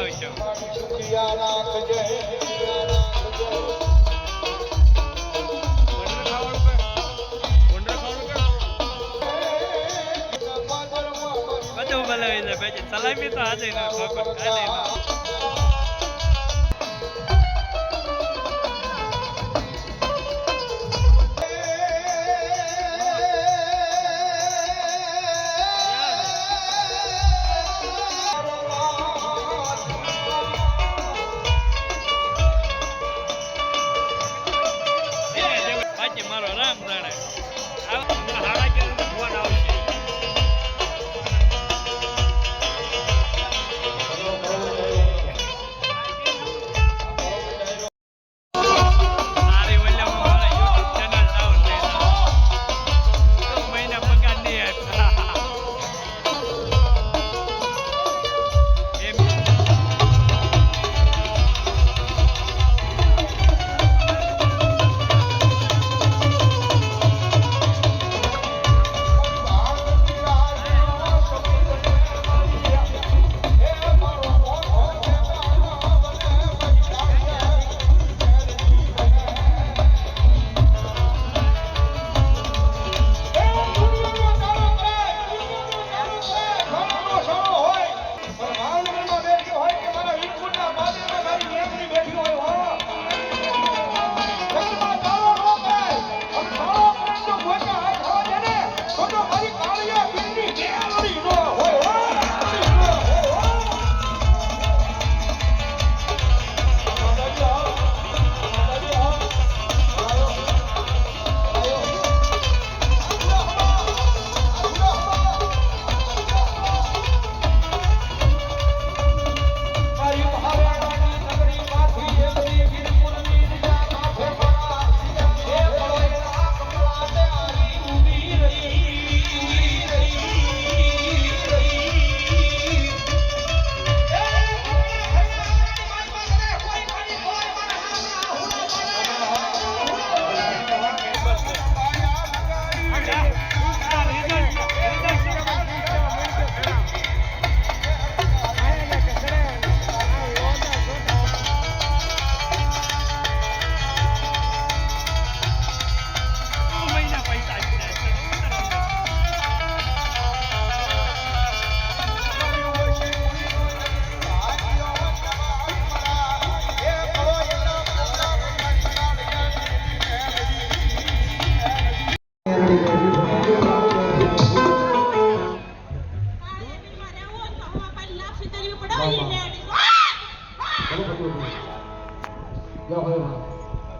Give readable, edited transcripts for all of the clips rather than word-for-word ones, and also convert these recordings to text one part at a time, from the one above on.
આવશો. બધું બોલાવી દે પછી સલામી તો આજે ના ખોખો કાલે ના. મારો રામ જાણે હાડા કે ફોન આવશે.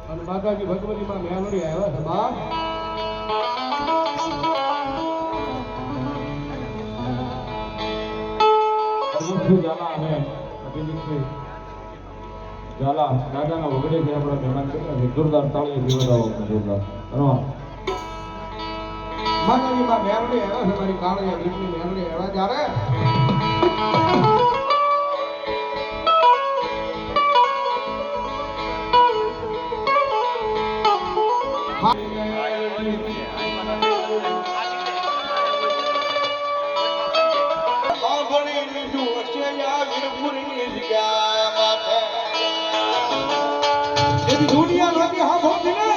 અને માતાજી ભગવતી માં મેલડી આવ્યા છે બા ઝાલા અને અભિજીતભાઈ ઝાલા દાદાના વગડે જે આપણા મહેમાન છે જોરદાર તાળીઓ જીવડાવો જોરદાર બરાબર માતાજી માં મેલડી આવ્યા છે મારી કાળિયા ગીતની મેલડી આવ્યા જ્યારે દુનિયા નોતી સાંભળતી ને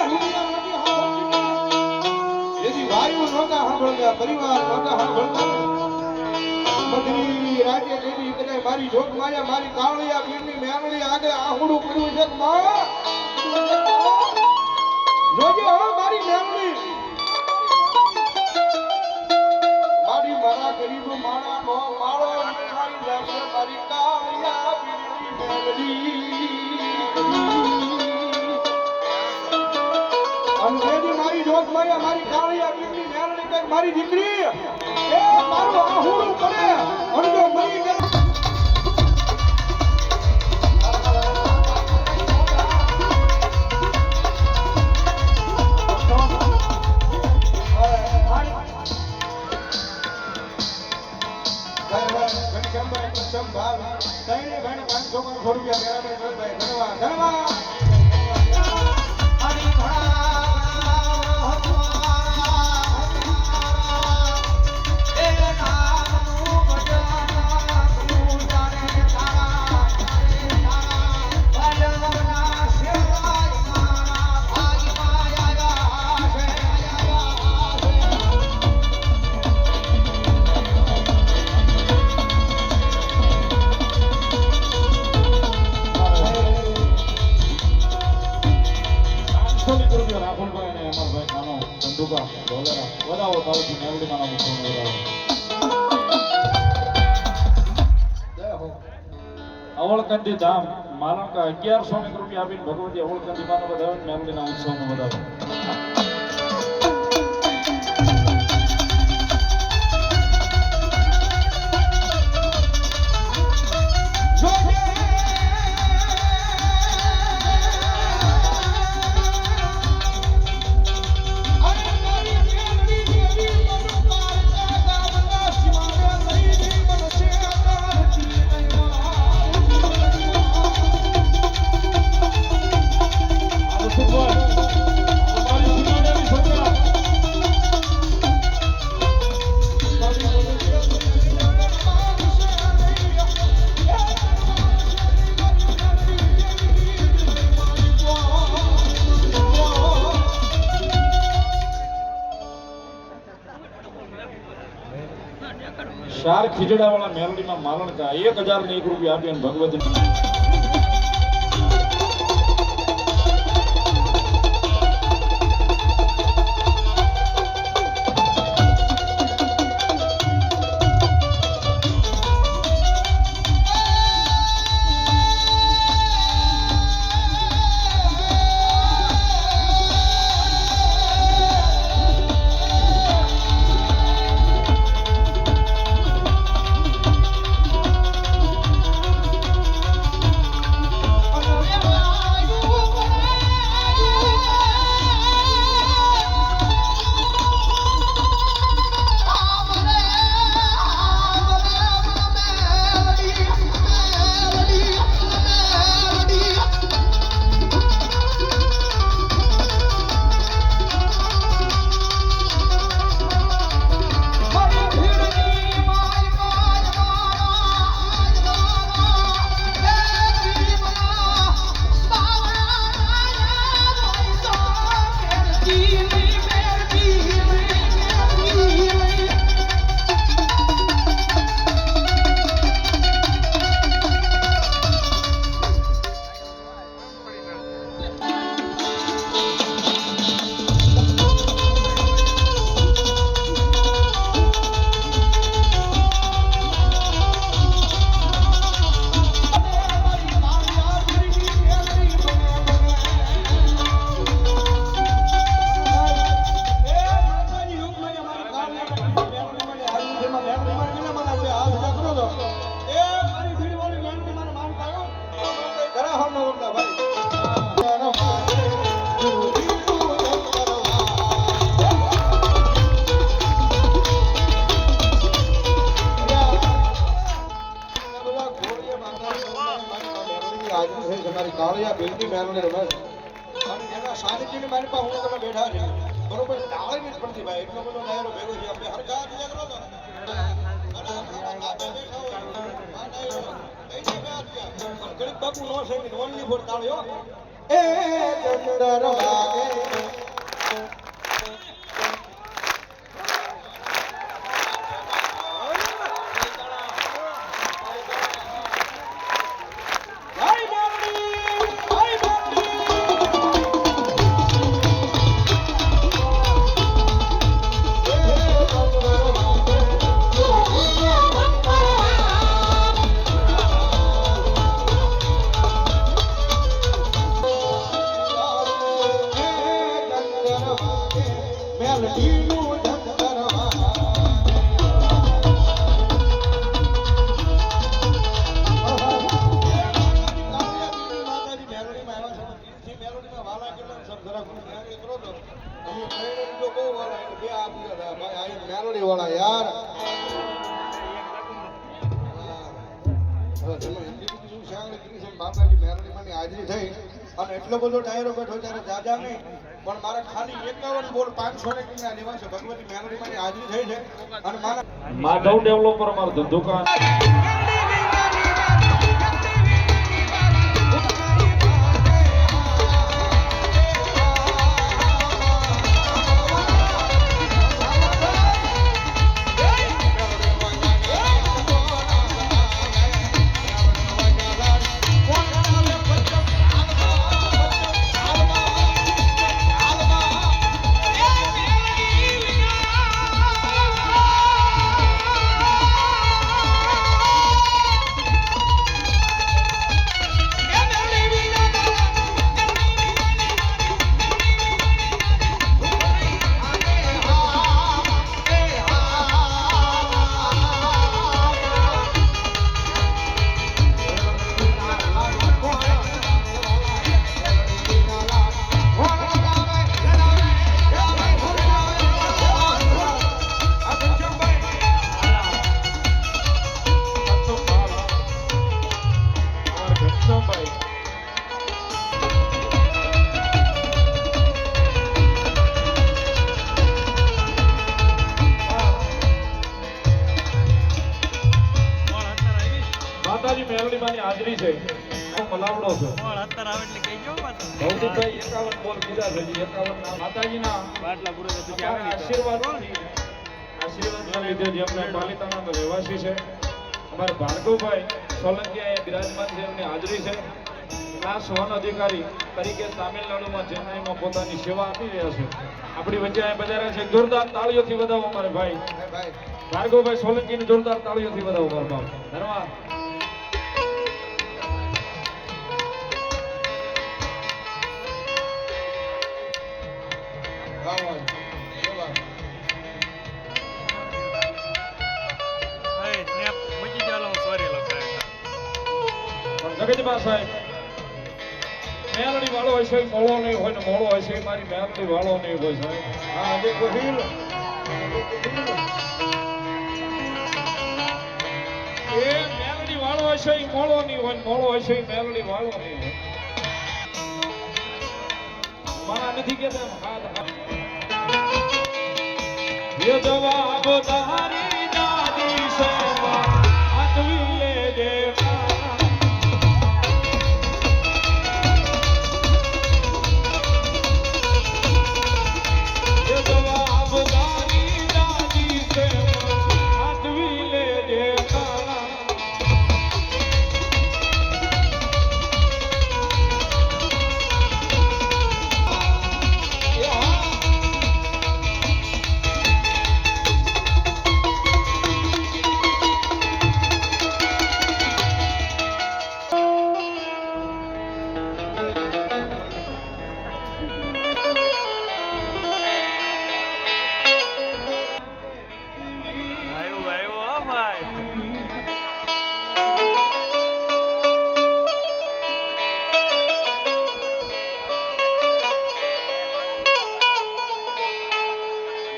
જેથી ભાઈઓ નોતા સાંભળતા પરિવાર નોતા સાંભળતા બધી રાજ્ય જેવી કદાચ મારી જોત માયા મારી કાવળિયા પીરની મેરણી આગળ આહુડું પડ્યું છે માં જોજો હો મારી મેરણી મારી મારા ગરીબ માણા નો માળો મારી લાશે મારી કાવળિયા પીરની મેરણી અંગ્રેજી મારી જોત માયા મારી કાળિયા પીરની મેરણી કઈ મારી દીકરી એ મારું આહુડું પડે અણજો મરી ગયો દાદા વધાવો તાળીથી મેલડીમાં નામ ઉત્સવને વધાવો. અવળકંદી ધામ માલણકા 1100 રૂપિયા આપીને ભગવતી અવળકંદી માનો વધાવે મેલડીના ઉત્સવનો વધાવે. ચાર ખીજડા વાળા મેલડીમાં માલણકા 1001 રૂપિયા આપી અને ભગવતી કાળિયા બિલકી મેલડી રમે અને એના સાનિધ્યની મારી પાસે હું તમે બેઠા છે બરોબર ડાળી જ પડતી ભાઈ એટલો બધો ડાયરો ભેગો છે આપણે હરખા બીજા કરો તો ગણિત બાપુ નો છે ઓનલી ફોર તાળીઓ એ ચંદ્ર વાગે હાજરી થઈ અને એટલો બધો ડાયરો બેઠો ત્યારે દાદા નહીં પણ મારા ખાલી 51 બોલ 500 ના નિવાસે ભગવતી મેલડીમાં હાજરી થઈ છે અને મારા માધવ ડેવલપર અમારો ધંધો હાજરી છે હું મલાવડો છું કોણ અત્યારે આવે એટલે કહી ગયો પાછો ભૌતિકભાઈ 51 બોલ કીધા છે 51 ના માતાજીના બાટલા પૂરો સુધી આવે આશીર્વાદના લીધે જે અમને પાલિતાણાના રહેવાસી છે અમારા ભાર્ગવભાઈ સોલંકી અહીંયા બિરાજમાન છે એમની હાજરી છે ક્લાસ 1 અધિકારી તરીકે તામિલનાડુમાં ચેન્નાઈમાં પોતાની સેવા આપી રહ્યા છે આપણી વચ્ચે અહીંયા બજારા છે જોરદાર તાળીઓથી વધાવો અમારે ભાઈ ભાર્ગવભાઈ સોલંકીની જોરદાર તાળીઓથી વધાવો મારા બાપ ધન્યવાદ સ્નેપ મૂકી ચાલો હું સોરી લખાય જગતબા સાહેબ મેલડી વાળો હોય છે મોળો નહીં હોય ને મોળો હોય છે મારી મેલડી વાળો નહીં હોય સાહેબ હા જે ગોહિલ એ મેલડી વાળો હોય છે મોળો નહીં હોય ને મોળો હોય છે મેલડી વાળો નહીં હોય મારા નથી કેતા ये जवाब तारी दादी से आठवीं ले देगा ये जवाब तारी दादी से आठवीं ले देगा આવ્યો હો ભાઈ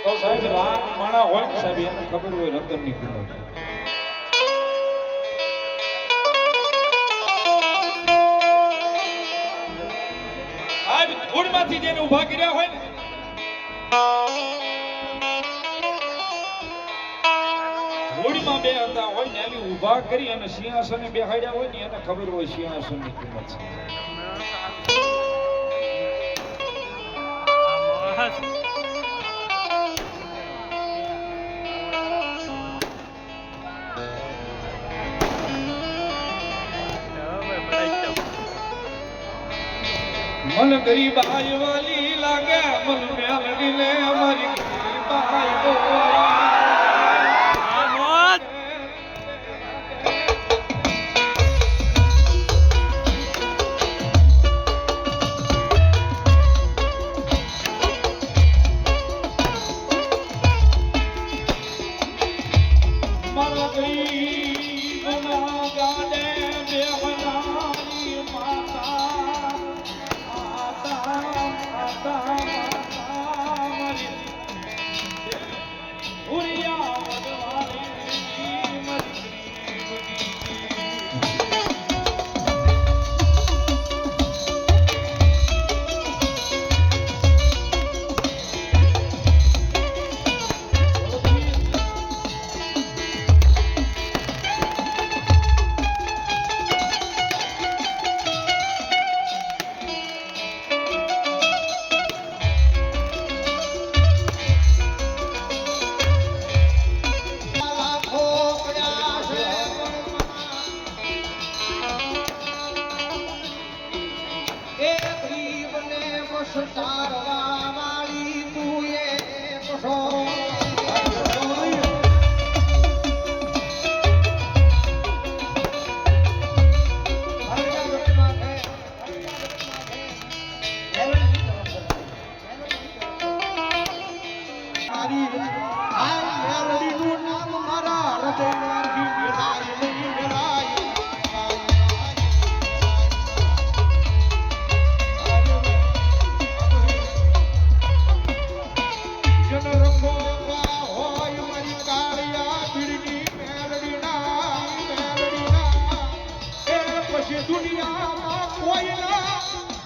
તો સાહેબ રામ માણા હોય ને સાહેબ એને ખબર હોય રતનની કિંમત સાહેબ ધૂળમાંથી જેને ઊભા કર્યા હોય ને ધૂળમાં બે હતા હોય ને એની ઊભા કરી અને સિંહાસને બેહાડ્યા હોય ને એને ખબર હોય સિંહાસનની કિંમત છે મન ગરીબાઈ વાલી લાગે મન મેલડી ને અમારી ગરીબાઈ મારા ગરીબના ગાડે બેહનારી માતા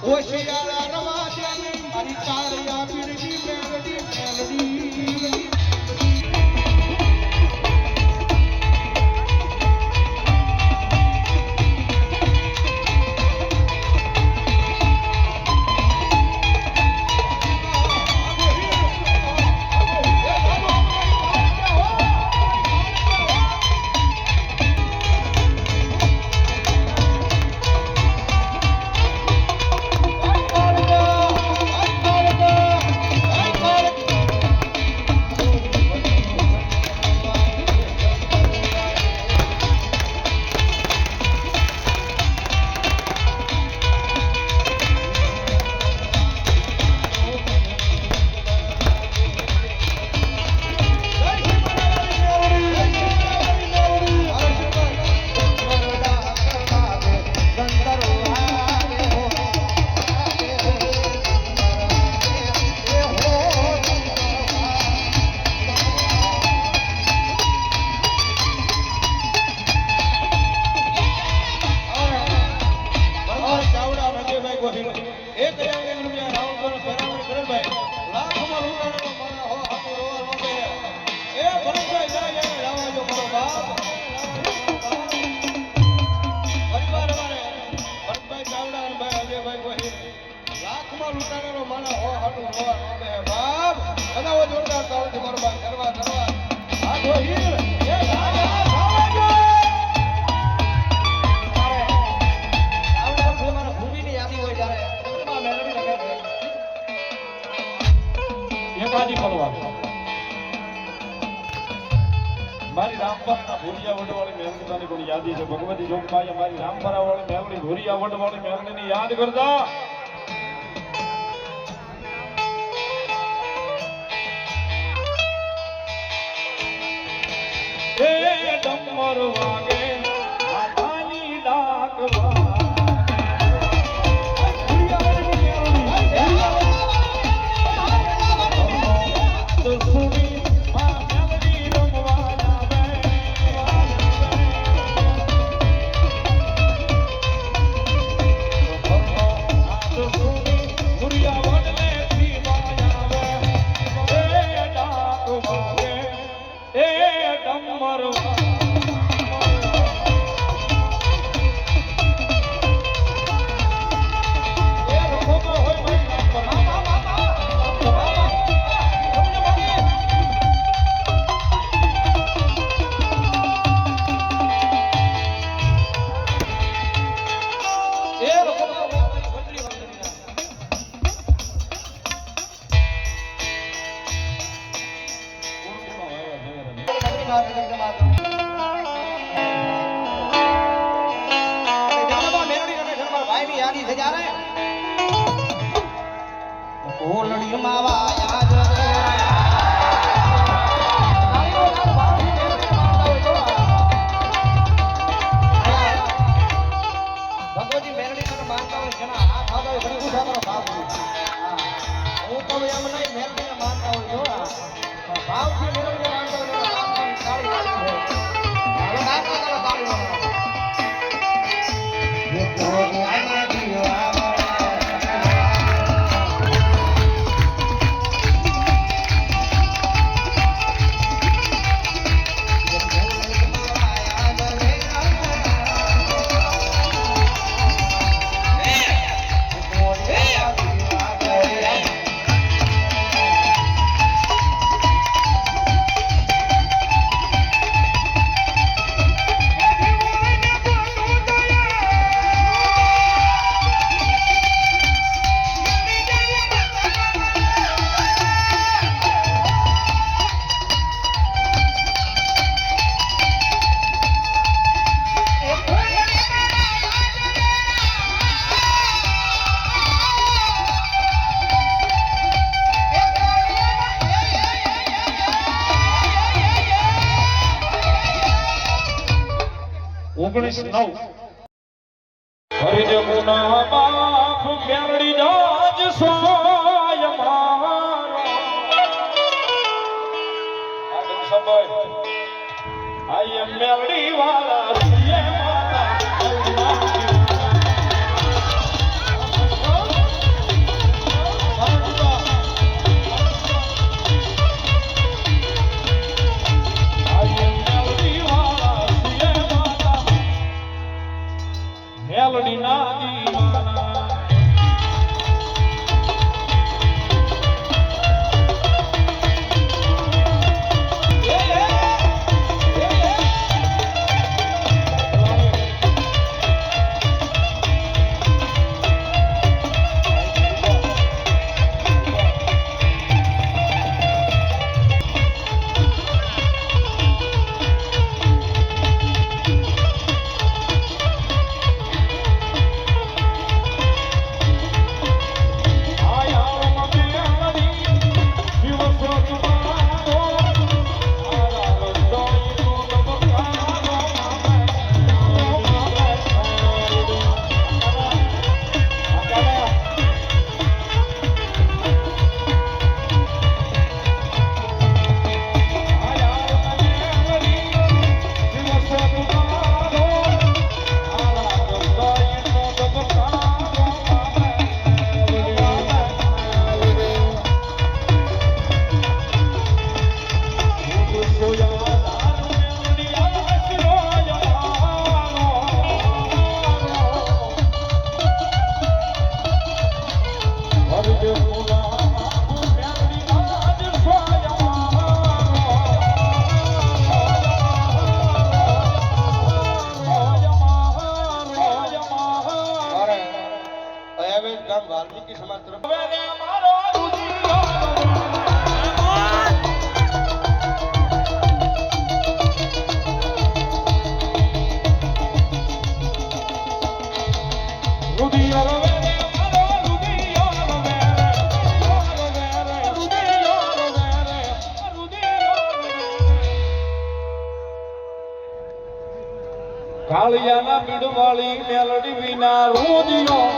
હોશિયાર રવા દે મારી કાળિયા પીરની મેલડી મેલડી મારી રામપરાના ભૂરિયા વડવાળી મેલડીની પણ યાદી છે. ભગવતી જોગમાએ મારી રામપરા વાળી મેલડી ભૂરિયા વડવાળી મેલડીની યાદ કરતા એ ડમર વાગે આધાની ડાક હરિ મુના બાપ મેલડી જાજ સોય મારો આગળ સમય આય મેલડી વાળા રિયે માતા મેલડી ના દીવાના કાળિયાના બીડવાળી મેલડી વિના રોદિયો